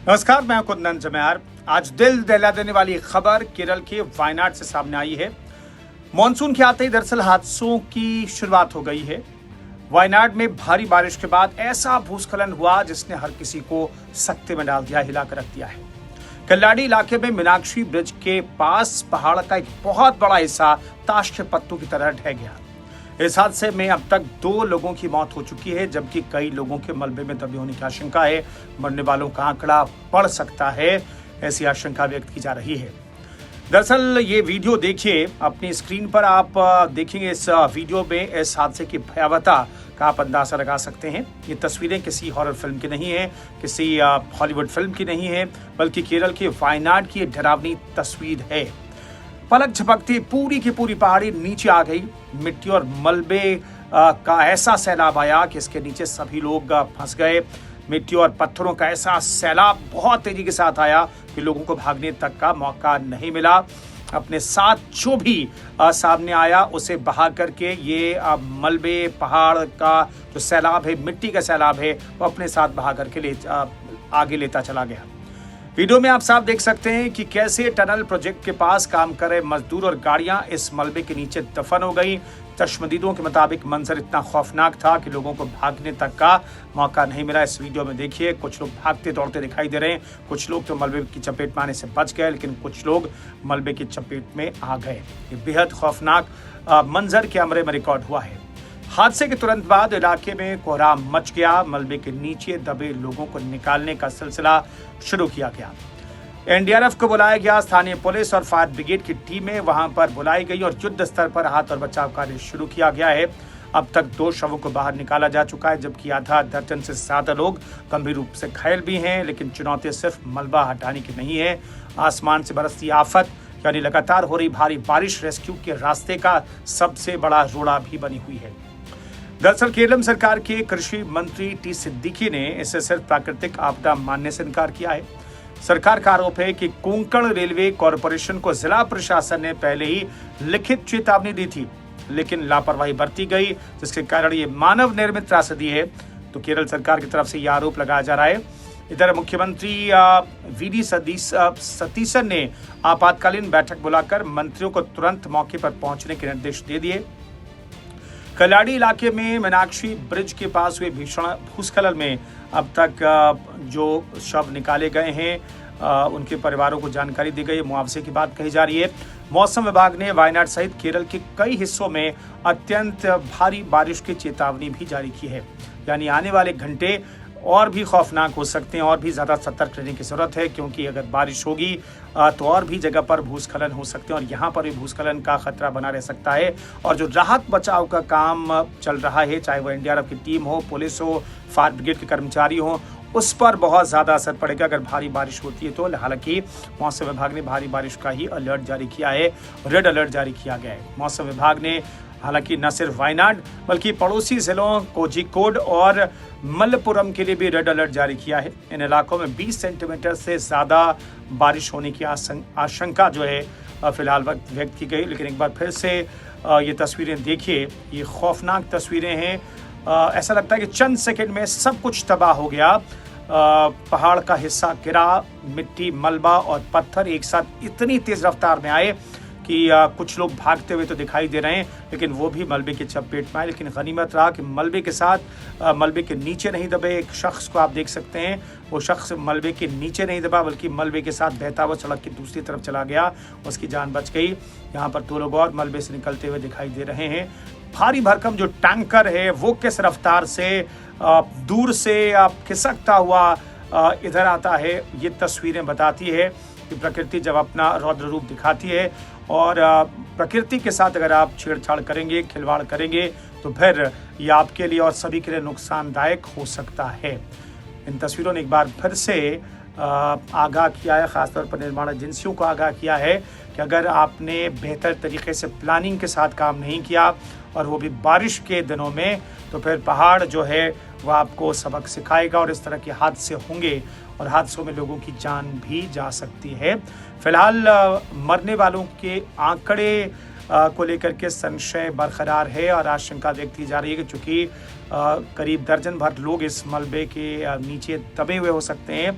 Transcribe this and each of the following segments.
नमस्कार, मैं कुंदन जमयार। आज दिल दहला देने वाली खबर केरल के वायनाड से सामने आई है। मॉनसून के आते ही दरअसल हादसों की शुरुआत हो गई है। वायनाड में भारी बारिश के बाद ऐसा भूस्खलन हुआ जिसने हर किसी को सकते में डाल दिया, हिलाकर रख दिया है। कल्लाडी इलाके में मीनाक्षी ब्रिज के पास पहाड़ का एक बहुत बड़ा हिस्सा ताश के पत्तों की तरह ढह गया। इस हादसे में अब तक 2 लोगों की मौत हो चुकी है, जबकि कई लोगों के मलबे में दबे होने की आशंका है। मरने वालों का आंकड़ा बढ़ सकता है, ऐसी आशंका व्यक्त की जा रही है। दरअसल ये वीडियो देखिए, अपनी स्क्रीन पर आप देखेंगे। इस वीडियो में इस हादसे की भयावहता का आप अंदाजा लगा सकते हैं। ये तस्वीरें किसी हॉरर फिल्म की नहीं है, किसी हॉलीवुड फिल्म की नहीं है, बल्कि केरल के वायनाड की डरावनी तस्वीर है। पलक झपकती पूरी की पूरी पहाड़ी नीचे आ गई। मिट्टी और मलबे का ऐसा सैलाब आया कि इसके नीचे सभी लोग फंस गए। मिट्टी और पत्थरों का ऐसा सैलाब बहुत तेजी के साथ आया कि लोगों को भागने तक का मौका नहीं मिला। अपने साथ जो भी सामने आया उसे बहा करके ये मलबे पहाड़ का जो सैलाब है, मिट्टी का सैलाब है, वो अपने साथ बहा करके आगे लेता चला गया। वीडियो में आप साफ देख सकते हैं कि कैसे टनल प्रोजेक्ट के पास काम कर रहे मजदूर और गाड़ियां इस मलबे के नीचे दफन हो गई। चश्मदीदों के मुताबिक मंजर इतना खौफनाक था कि लोगों को भागने तक का मौका नहीं मिला। इस वीडियो में देखिए, कुछ लोग भागते दौड़ते दिखाई दे रहे हैं, कुछ लोग तो मलबे की चपेट में आने से बच गए, लेकिन कुछ लोग मलबे की चपेट में आ गए। ये बेहद खौफनाक मंजर कैमरे में रिकॉर्ड हुआ है। हादसे के तुरंत बाद इलाके में कोहराम मच गया। मलबे के नीचे दबे लोगों को निकालने का सिलसिला शुरू किया गया। एनडीआरएफ को बुलाया गया। स्थानीय पुलिस और फायर ब्रिगेड की टीमें वहां पर बुलाई गई और युद्ध स्तर पर राहत और बचाव कार्य शुरू किया गया है। अब तक 2 शवों को बाहर निकाला जा चुका है, जबकि आधा दर्जन से ज्यादा लोग गंभीर रूप से घायल भी हैं। लेकिन चुनौती सिर्फ मलबा हटाने की नहीं है। आसमान से बरसती आफत यानी लगातार हो रही भारी बारिश रेस्क्यू के रास्ते का सबसे बड़ा रोड़ा भी बनी हुई है। दरअसल केरल सरकार के कृषि मंत्री टी सिद्दीकी ने इसे सिर्फ प्राकृतिक आपदा मानने से इनकार किया है। सरकार का आरोप है कि कोंकण रेलवे कॉरपोरेशन को जिला प्रशासन ने पहले ही लिखित चेतावनी दी थी, लेकिन लापरवाही बरती गई, जिसके कारण ये मानव निर्मित त्रासदी है। तो केरल सरकार की तरफ से यह आरोप लगाया जा रहा है। इधर मुख्यमंत्री वीडी सतीसन ने आपातकालीन बैठक बुलाकर मंत्रियों को तुरंत मौके पर पहुंचने के निर्देश दे दिए। कल्लाडी इलाके में मीनाक्षी ब्रिज के पास हुए भीषण भूस्खलन में अब तक जो शव निकाले गए हैं उनके परिवारों को जानकारी दी गई। मुआवजे की बात कही जा रही है। मौसम विभाग ने वायनाड सहित केरल के कई हिस्सों में अत्यंत भारी बारिश की चेतावनी भी जारी की है। यानी आने वाले घंटे और भी खौफनाक हो सकते हैं, और भी ज़्यादा सतर्क रहने की ज़रूरत है, क्योंकि अगर बारिश होगी तो और भी जगह पर भूस्खलन हो सकते हैं और यहाँ पर भी भूस्खलन का खतरा बना रह सकता है। और जो राहत बचाव का काम चल रहा है, चाहे वो एनडीआरएफ की टीम हो, पुलिस हो, फायर ब्रिगेड के कर्मचारी हो, उस पर बहुत ज़्यादा असर पड़ेगा अगर भारी बारिश होती है तो। हालांकि मौसम विभाग ने भारी बारिश का ही अलर्ट जारी किया है, रेड अलर्ट जारी किया गया है। मौसम विभाग ने हालांकि न सिर्फ वायनाड बल्कि पड़ोसी जिलों कोझिकोड और मलप्पुरम के लिए भी रेड अलर्ट जारी किया है। इन इलाकों में 20 सेंटीमीटर से ज़्यादा बारिश होने की आशंका जो है फिलहाल व्यक्त की गई। लेकिन एक बार फिर से ये तस्वीरें देखिए, ये खौफनाक तस्वीरें हैं। ऐसा लगता है कि चंद सेकंड में सब कुछ तबाह हो गया। पहाड़ का हिस्सा गिरा, मिट्टी, मलबा और पत्थर एक साथ इतनी तेज रफ्तार में आए कि कुछ लोग भागते हुए तो दिखाई दे रहे हैं, लेकिन वो भी मलबे की चपेट में आए। लेकिन गनीमत रहा कि मलबे के साथ मलबे के नीचे नहीं दबे। एक शख्स को आप देख सकते हैं, वो शख्स मलबे के नीचे नहीं दबा बल्कि मलबे के साथ बहता हुआ सड़क की दूसरी तरफ चला गया, उसकी जान बच गई। यहाँ पर 2 लोग और मलबे से निकलते हुए दिखाई दे रहे हैं। भारी भरकम जो टैंकर है वो किस रफ्तार से दूर से खिसकता हुआ इधर आता है, ये तस्वीरें बताती है कि प्रकृति जब अपना रौद्र रूप दिखाती है और प्रकृति के साथ अगर आप छेड़छाड़ करेंगे, खिलवाड़ करेंगे, तो फिर ये आपके लिए और सभी के लिए नुकसानदायक हो सकता है। इन तस्वीरों ने एक बार फिर से आगाह किया है, खासतौर पर निर्माण एजेंसियों को आगाह किया है कि अगर आपने बेहतर तरीके से प्लानिंग के साथ काम नहीं किया और वो भी बारिश के दिनों में, तो फिर पहाड़ जो है वो आपको सबक सिखाएगा और इस तरह के हादसे होंगे और हादसों में लोगों की जान भी जा सकती है। फिलहाल मरने वालों के आंकड़े को लेकर के संशय बरकरार है और आशंका व्यक्त की जा रही है कि चूंकि करीब दर्जन भर लोग इस मलबे के नीचे दबे हुए हो सकते हैं।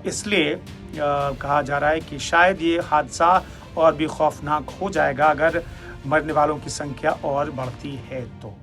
इसलिए कहा जा रहा है कि शायद ये हादसा और भी खौफनाक हो जाएगा अगर मरने वालों की संख्या और बढ़ती है तो।